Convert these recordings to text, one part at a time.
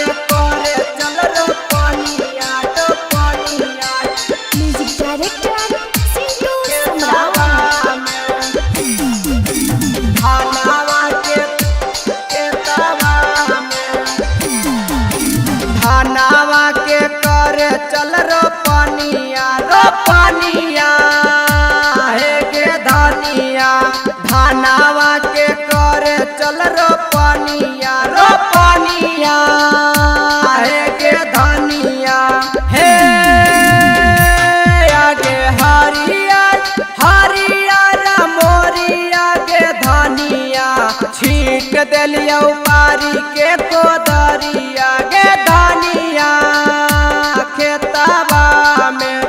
के करे चल रो पनिया तो पनिया। म्यूजिक डायरेक्टर सिंटू खेतवा में धानावा के खेतवा में धानावा के करे चल रो पनिया हे गे धनिया। धानावा के करे चल रो पनिया हे गे धनिया। हे आगे हरियर हरियर मोरिया गे धनिया। छीट देलियो पारी के कोदरिया गे धनिया। खेतवा में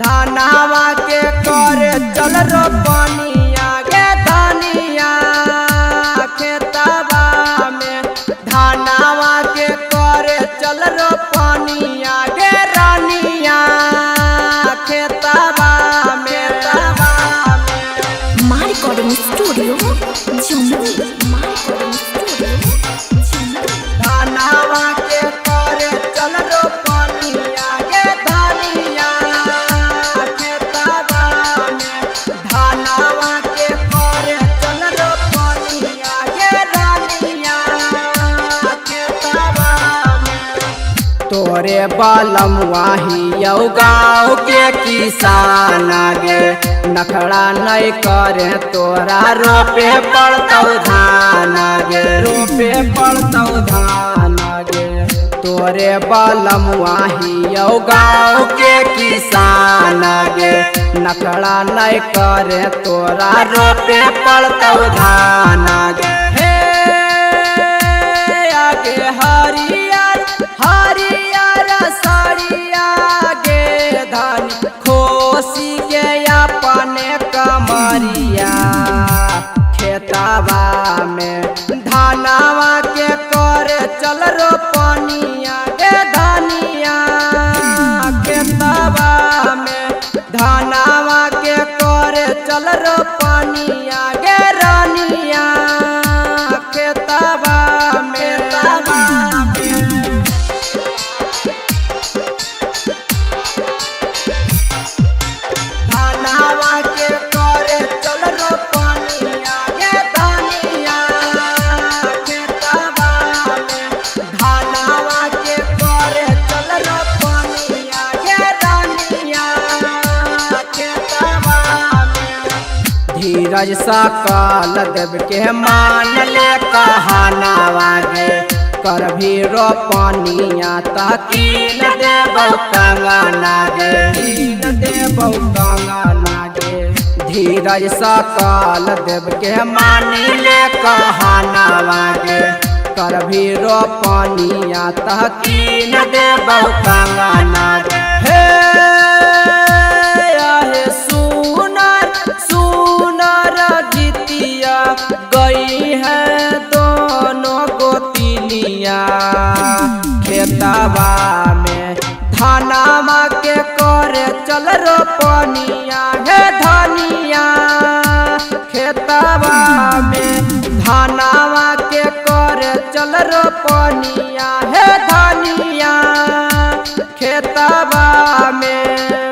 धानावा के करे चल रो पनिया गे धनिया। खेतवा में धानावा के करे चल रो पनिया गे रानिया। खेतवा में मां रिकॉर्डिंग स्टूडियो जमुई। मां रिकॉर्डिंग स्टूडियो जमुई। धानावा के करे चल रो पनिया गे धनिया। खेतवा में धानावा के करे चल रो पनिया गे रानिया। खेतवा में तोरे बालम वाही यौ गाँव के किसान गे। नखड़ा नहीं करे तोरा रोपे पड़तौ धान गे। रोपे पड़तौ धान गे। तोरे बालम वाही यौ गाँव के किसान गे। नखड़ा नहीं करे तोरा रोपे पड़तौ धान गे। हे आगे हरियर हरियर साड़िया गे धनी। खोसी के अपने कमरिया। खेतवा में धानावा के करे चल रो पनिया गे धनिया। खेतवा में धानावा के करे चल रो पनिया गे रानिया। खेतवा में धानावा के करे चल रो पनिया गे धनिया। खेतवा में धानावा के करे चल रो पनिया गे धनिया। खेतवा में धीरज सकल देव के मान ले कहनावा गे। कर भी रो पनिया तकीन देबौ कंगना गे। कीन देबौ कंगना गे। धीरज सकल देव के मानी ले कहनावा गे। कर भी रो पनिया तकीन देबौ कंगना गे। हे आहे सुनर सुनर गीतिया गई है दोनों गोतिनिया। खेतवा में धानावा के करे चल रो पनिया हे धनिया। खेतवा में धानावा के करे चल रो पनिया हे धनिया। खेतवा में